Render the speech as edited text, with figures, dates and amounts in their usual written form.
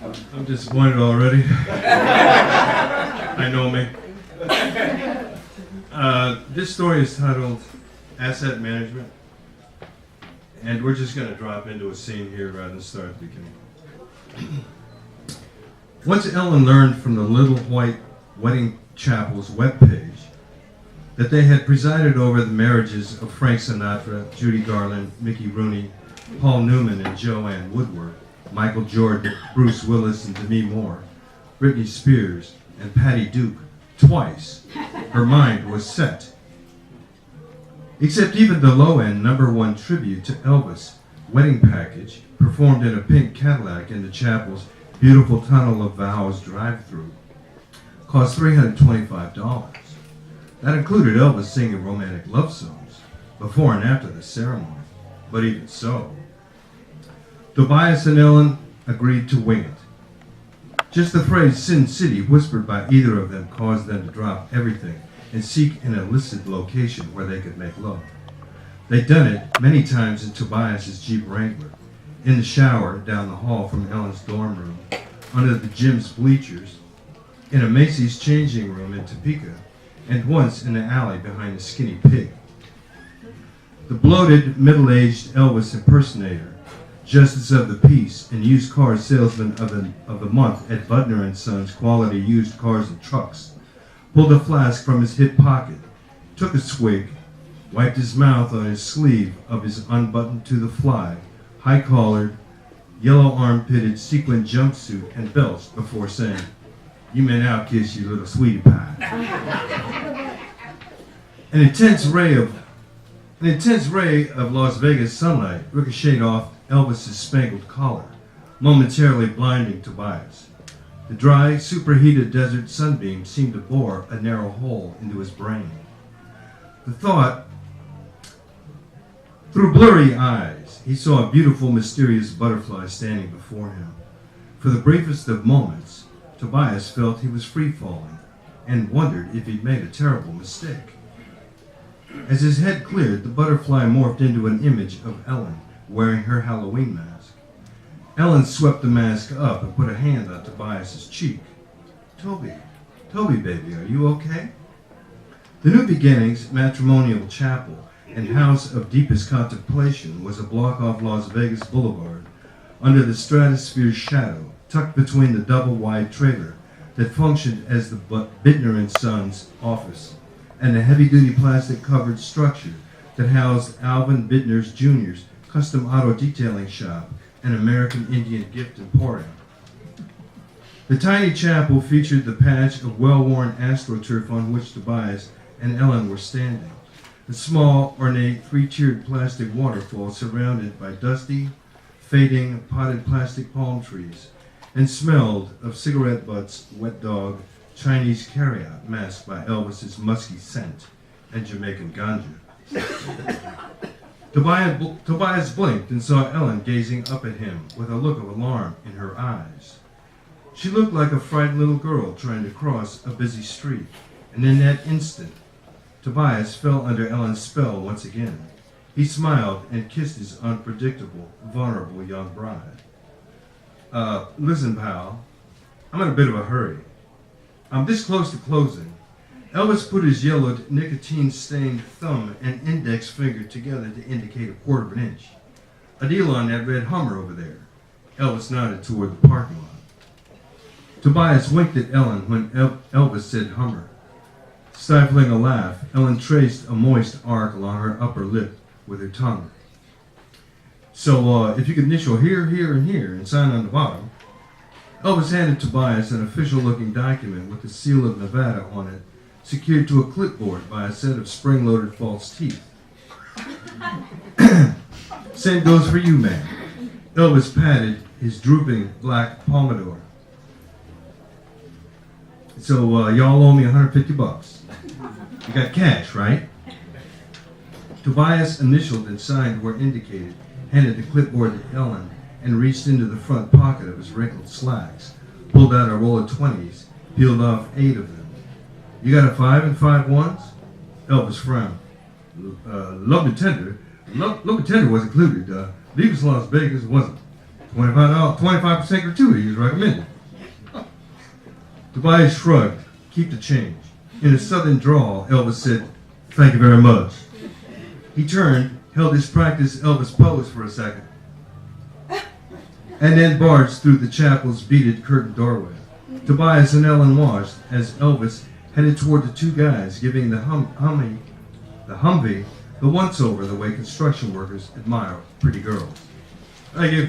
I'm disappointed already. I know me. This story is titled Asset Management, and we're just going to drop into a scene here rather than start at the beginning. Once Ellen learned from the Little White Wedding Chapel's webpage that they had presided over the marriages of Frank Sinatra, Judy Garland, Mickey Rooney, Paul Newman and Joanne Woodward, Michael Jordan, Bruce Willis and Demi Moore, Britney Spears, and Patty Duke twice, her mind was set. Except even the low-end #1 tribute to Elvis wedding package, performed in a pink Cadillac in the chapel's beautiful Tunnel of Vows drive-thru, cost $325. That included Elvis singing romantic love songs before and after the ceremony, but even so, Tobias and Ellen agreed to wing it. Just the phrase Sin City, whispered by either of them, caused them to drop everything and seek an illicit location where they could make love. They'd done it many times in Tobias's Jeep Wrangler, in the shower down the hall from Ellen's dorm room, under the gym's bleachers, in a Macy's changing room in Topeka, and once in the alley behind the Skinny Pig. The bloated, middle-aged Elvis impersonator, Justice of the Peace and used car salesman of the month at Budner & Sons Quality Used Cars and Trucks, pulled a flask from his hip pocket, took a swig, wiped his mouth on his sleeve of his unbuttoned to the fly, high-collared, yellow arm-pitted sequin jumpsuit and belts before saying, "You may now kiss your little sweetie pie." An intense ray of Las Vegas sunlight ricocheted off Elvis's spangled collar, momentarily blinding Tobias. The dry, superheated desert sunbeam seemed to bore a narrow hole into his brain. The thought, through blurry eyes, he saw a beautiful, mysterious butterfly standing before him. For the briefest of moments, Tobias felt he was free-falling and wondered if he'd made a terrible mistake. As his head cleared, the butterfly morphed into an image of Ellen wearing her Halloween mask. Ellen swept the mask up and put a hand on Tobias's cheek. Toby baby, are you okay?" The New Beginnings Matrimonial Chapel and House of Deepest Contemplation was a block off Las Vegas Boulevard, under the Stratosphere's shadow, tucked between the double-wide trailer that functioned as the Bittner & Sons office and the heavy-duty plastic-covered structure that housed Alvin Bittner's Jr.'s custom auto detailing shop and American Indian gift emporium. The tiny chapel featured the patch of well-worn astroturf on which Tobias and Ellen were standing, a small, ornate, three-tiered plastic waterfall surrounded by dusty, fading, potted plastic palm trees, and smelled of cigarette butts, wet dog, Chinese carryout masked by Elvis's musky scent and Jamaican ganja. Tobias blinked and saw Ellen gazing up at him with a look of alarm in her eyes. She looked like a frightened little girl trying to cross a busy street, and in that instant, Tobias fell under Ellen's spell once again. He smiled and kissed his unpredictable, vulnerable young bride. Listen, pal, I'm in a bit of a hurry. I'm this close to closing. Elvis put his yellowed, nicotine-stained thumb and index finger together to indicate 1/4 of an inch. A deal on that red Hummer over there. Elvis nodded toward the parking lot. Tobias winked at Ellen when Elvis said Hummer. Stifling a laugh, Ellen traced a moist arc along her upper lip with her tongue. "So, if you could initial here, here, and here, and sign on the bottom." Elvis handed Tobias an official-looking document with the seal of Nevada on it, secured to a clipboard by a set of spring-loaded false teeth. "Same goes for you, man." Elvis patted his drooping black pompadour. "So, y'all owe me $150. You got cash, right?" Tobias initialed and signed where indicated, handed the clipboard to Ellen, and reached into the front pocket of his wrinkled slacks, pulled out a roll of 20s, peeled off 8 of them. "You got a 5 and 5 ones?" Elvis frowned. Love and tender was included. Leave us Las Vegas wasn't. 25% gratuity is recommended. Tobias shrugged. Keep the change. In a southern drawl, Elvis said, "Thank you very much." He turned, held his practice Elvis pose for a second, and then barged through the chapel's beaded curtained doorway. Tobias and Ellen watched as Elvis headed toward the two guys, giving the Humvee the once-over the way construction workers admire pretty girls. Thank you.